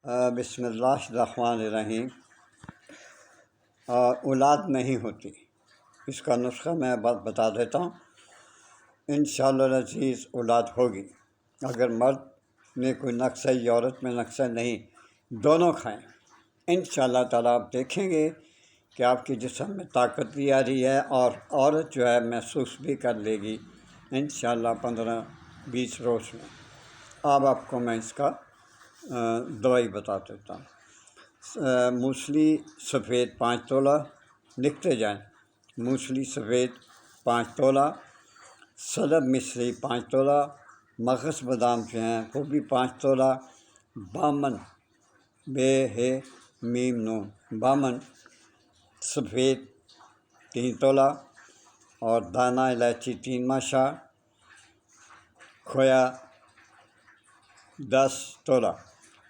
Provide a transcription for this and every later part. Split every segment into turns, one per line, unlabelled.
بسم اللہ الرحمن الرحیم۔ اولاد نہیں ہوتی، اس کا نسخہ میں بتا دیتا ہوں۔ انشاءاللہ العزیز اولاد ہوگی اگر مرد میں کوئی نقص ہے یا عورت میں نقص ہے، نہیں، دونوں کھائیں انشاءاللہ تعالیٰ۔ آپ دیکھیں گے کہ آپ کے جسم میں طاقت بھی آ رہی ہے اور عورت جو ہے محسوس بھی کر لے گی انشاءاللہ 15-20 روز میں۔ اب آپ کو میں اس کا دوائی بتا دیتا ہوں۔ موسلی سفید 5 تولہ، لکھتے جائیں۔ موسلی سفید 5 تولہ، سلب مصری 5 تولہ، مغز بادام جو ہیں وہ بھی 5 تولہ، بامن بے ہے میم نون، بامن سفید 3 تولہ، اور دانہ الائچی 3 ماشا، کھویا 10 تولہ،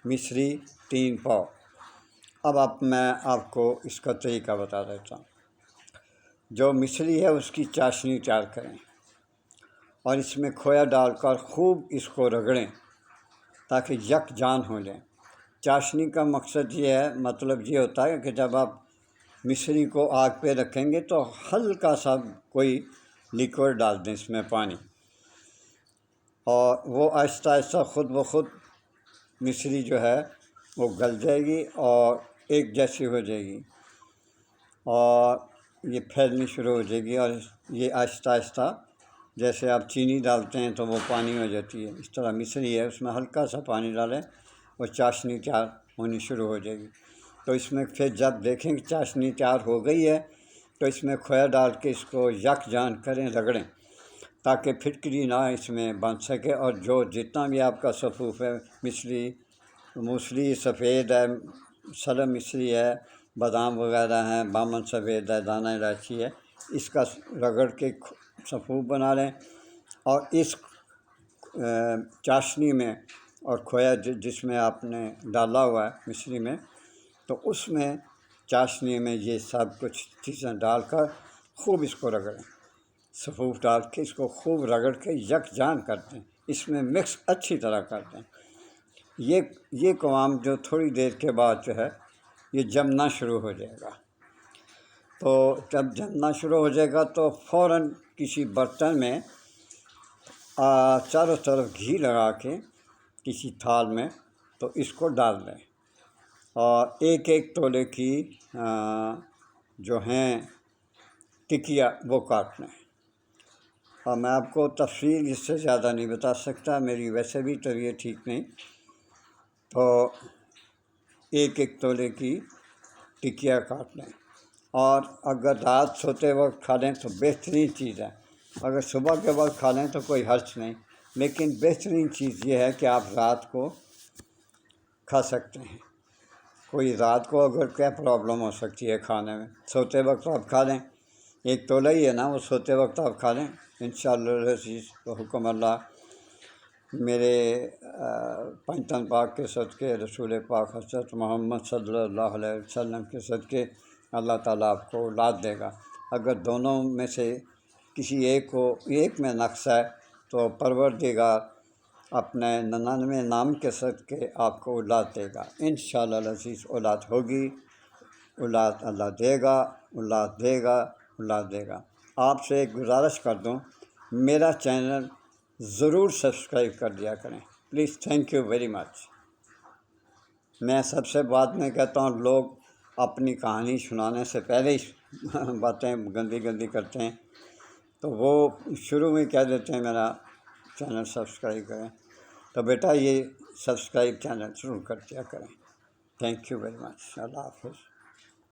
مصری 3 پاؤ۔ اب میں آپ کو اس کا طریقہ بتا دیتا ہوں۔ جو مصری ہے اس کی چاشنی تیار کریں اور اس میں کھویا ڈال کر خوب اس کو رگڑیں تاکہ یکجان ہو جائیں۔ چاشنی کا مقصد یہ ہے، مطلب یہ ہوتا ہے کہ جب آپ مصری کو آگ پہ رکھیں گے تو ہلکا سا کوئی لیکوڈ ڈال دیں اس میں، پانی، اور وہ آہستہ آہستہ خود بخود مصری جو ہے وہ گل جائے گی اور ایک جیسی ہو جائے گی اور یہ پھیلنی شروع ہو جائے گی، اور یہ آہستہ آہستہ جیسے آپ چینی ڈالتے ہیں تو وہ پانی ہو جاتی ہے، اس طرح مصری ہے، اس میں ہلکا سا پانی ڈالیں اور چاشنی تیار ہونی شروع ہو جائے گی۔ تو اس میں پھر جب دیکھیں کہ چاشنی تیار ہو گئی ہے تو اس میں کھویا ڈال کے اس کو یکجان کریں، رگڑیں تاکہ پھٹکری نہ اس میں بن سکے، اور جو جتنا بھی آپ کا صفوف ہے، موسلی سفید ہے، سلم مصری ہے، بادام وغیرہ ہیں، بامن سفید ہے، دانہ الائچی ہے، اس کا رگڑ کے صفوف بنا لیں، اور اس چاشنی میں اور کھویا جس میں آپ نے ڈالا ہوا ہے مصری میں، تو اس میں چاشنی میں یہ سب کچھ چیزیں ڈال کر خوب اس کو رگڑیں، صفوف ڈال کے اس کو خوب رگڑ کے یکجان کر دیں، اس میں مکس اچھی طرح کر دیں۔ یہ قوام جو تھوڑی دیر کے بعد جو ہے یہ جمنا شروع ہو جائے گا، تو جب جمنا شروع ہو جائے گا تو فوراً کسی برتن میں چاروں طرف گھی لگا کے کسی تھال میں تو اس کو ڈال دیں، اور ایک ایک تولے کی جو ہیں ٹکیا وہ کاٹ لیں۔ اور میں آپ کو تفصیل اس سے زیادہ نہیں بتا سکتا، میری ویسے بھی طبیعت ٹھیک نہیں، تو ایک ایک تولے کی ٹکیا کاٹ لیں، اور اگر رات سوتے وقت کھا لیں تو بہترین چیز ہے، اگر صبح کے وقت کھا لیں تو کوئی حرج نہیں، لیکن بہترین چیز یہ ہے کہ آپ رات کو کھا سکتے ہیں۔ کوئی رات کو اگر کیا پرابلم ہو سکتی ہے کھانے میں، سوتے وقت آپ کھا لیں، ایک تولہ ہی ہے نا، وہ سوتے وقت آپ کھا لیں انشاءاللہ العزیز بحکم اللہ۔ میرے پنجتن پاک کے صدقے، رسول پاک حضرت محمد صلی اللہ علیہ وسلم کے صدقے اللہ تعالیٰ آپ کو اولاد دے گا۔ اگر دونوں میں سے کسی ایک میں نقص ہے تو پروردگار اپنے 99 نام کے صدقے آپ کو اولاد دے گا انشاءاللہ العزیز۔ اولاد ہوگی، اولاد اللہ دے گا، اولاد دے گا، اولاد دے گا۔ آپ سے ایک گزارش کر دوں، میرا چینل ضرور سبسکرائب کر دیا کریں please, thank you very much. میں سب سے بعد میں کہتا ہوں، لوگ اپنی کہانی سنانے سے پہلے ہی باتیں گندی گندی کرتے ہیں، تو وہ شروع میں کہہ دیتے ہیں میرا چینل سبسکرائب کریں، تو بیٹا یہ سبسکرائب چینل ضرور کر دیا کریں۔ تھینک یو ویری مچ، اللہ حافظ۔